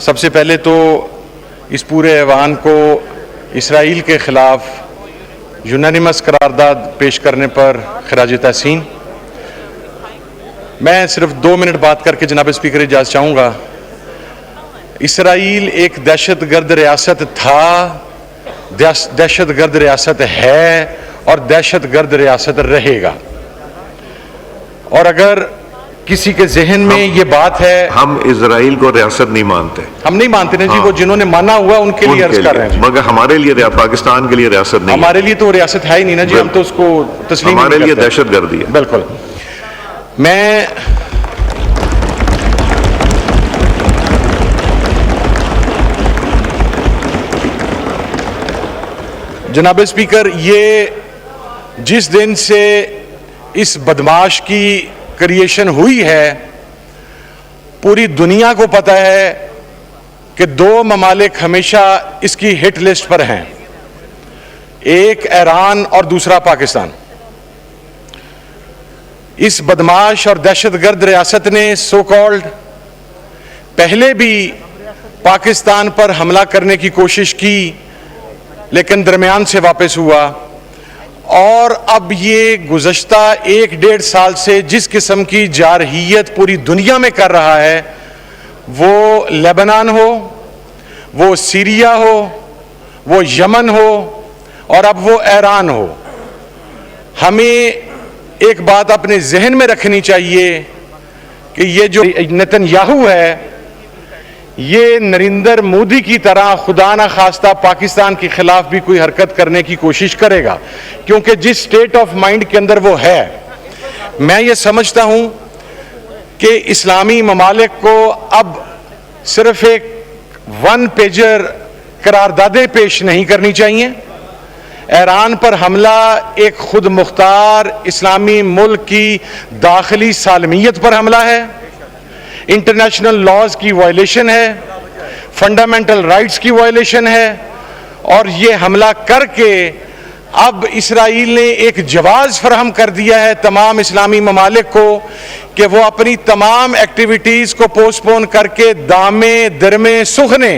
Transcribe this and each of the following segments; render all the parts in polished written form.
सबसे पहले तो इस पूरे ऐवान को इसराइल के ख़िलाफ़ यूनानिमस करारदाद पेश करने पर खराज तहसीन। मैं सिर्फ 2 मिनट बात करके जनाब स्पीकर इजाज़त चाहूँगा। इसराइल एक दहशतगर्द रियासत था, दहशतगर्द रियासत है और दहशतगर्द रियासत रहेगा। और अगर किसी के जहन में ये बात है, हम इजराइल को रियासत नहीं मानते। हम नहीं मानते ना जी, वो जिन्होंने माना हुआ उनके लिए अर्ज कर रहे हैं। मगर हमारे लिए पाकिस्तान के लिए रियासत नहीं, हमारे लिए तो रियासत है ही नहीं ना जी, हम तो उसको तस्लीम, हमारे लिए दहशतगर्दी है। बिल्कुल। मैं जनाब स्पीकर, ये जिस दिन से इस बदमाश की क्रिएशन हुई है, पूरी दुनिया को पता है कि 2 ममालिक हमेशा इसकी हिट लिस्ट पर हैं, एक ईरान और दूसरा पाकिस्तान। इस बदमाश और दहशतगर्द रियासत ने सो कॉल्ड पहले भी पाकिस्तान पर हमला करने की कोशिश की, लेकिन दरमियान से वापस हुआ। और अब ये गुज़श्ता 1-1.5 साल से जिस किस्म की जारहियत पूरी दुनिया में कर रहा है, वो लेबनान हो, वो सीरिया हो, वो यमन हो और अब वो ईरान हो, हमें एक बात अपने जहन में रखनी चाहिए कि ये जो नेतन्याहू है, ये नरेंद्र मोदी की तरह खुदा ना खास्ता पाकिस्तान के खिलाफ भी कोई हरकत करने की कोशिश करेगा, क्योंकि जिस स्टेट ऑफ माइंड के अंदर वो है, मैं ये समझता हूं कि इस्लामी ममालिक को अब सिर्फ एक 1 पेजर करारदादें पेश नहीं करनी चाहिए। ईरान पर हमला एक खुद मुख्तार इस्लामी मुल्क की दाखिली सालमियत पर हमला है, इंटरनेशनल लॉज की वायलेशन है, फंडामेंटल राइट्स की वायलेशन है। और ये हमला करके अब इसराइल ने एक जवाब फराहम कर दिया है तमाम इस्लामी ममालिक को कि वो अपनी तमाम एक्टिविटीज़ को पोस्टपोन करके दामे दरमे सुखने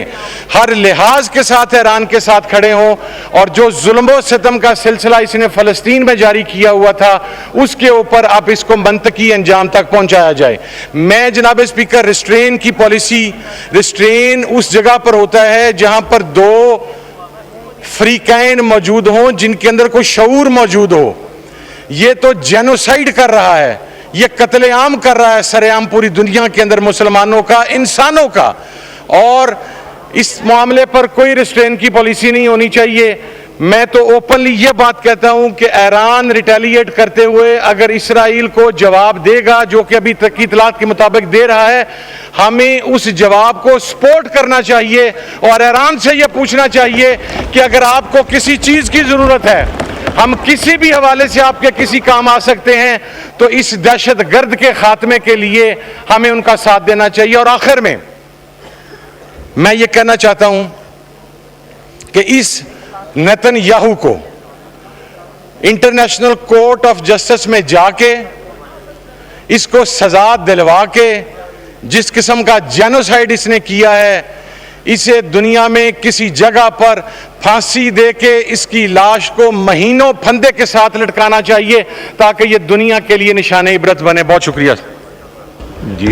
हर लिहाज के साथ ईरान के साथ खड़े हों, और जो जुल्म सितम का सिलसिला इसने फ़लस्तीन में जारी किया हुआ था, उसके ऊपर अब इसको मंतकी अंजाम तक पहुंचाया जाए। मैं जनाब स्पीकर, रिस्ट्रेन की पॉलिसी, रिस्ट्रेन उस जगह पर होता है जहां पर 2 फ्रीकैन मौजूद हों जिनके अंदर कोई शऊर मौजूद हो। ये तो जेनोसाइड कर रहा है, ये कत्लेआम कर रहा है सरेआम पूरी दुनिया के अंदर मुसलमानों का, इंसानों का। और इस मामले पर कोई रिस्ट्रेन की पॉलिसी नहीं होनी चाहिए। मैं तो ओपनली ये बात कहता हूं कि ईरान रिटेलिएट करते हुए अगर इसराइल को जवाब देगा, जो कि अभी तक की इतलात के मुताबिक दे रहा है, हमें उस जवाब को सपोर्ट करना चाहिए और ईरान से यह पूछना चाहिए कि अगर आपको किसी चीज की जरूरत है, हम किसी भी हवाले से आपके किसी काम आ सकते हैं, तो इस दहशतगर्द के खात्मे के लिए हमें उनका साथ देना चाहिए। और आखिर में मैं ये कहना चाहता हूं कि इस नेतन्याहू को इंटरनेशनल कोर्ट ऑफ जस्टिस में जाके इसको सजा दिलवा के, जिस किस्म का जेनोसाइड इसने किया है, इसे दुनिया में किसी जगह पर फांसी दे के इसकी लाश को महीनों फंदे के साथ लटकाना चाहिए, ताकि ये दुनिया के लिए निशाने इबरत बने। बहुत शुक्रिया जी।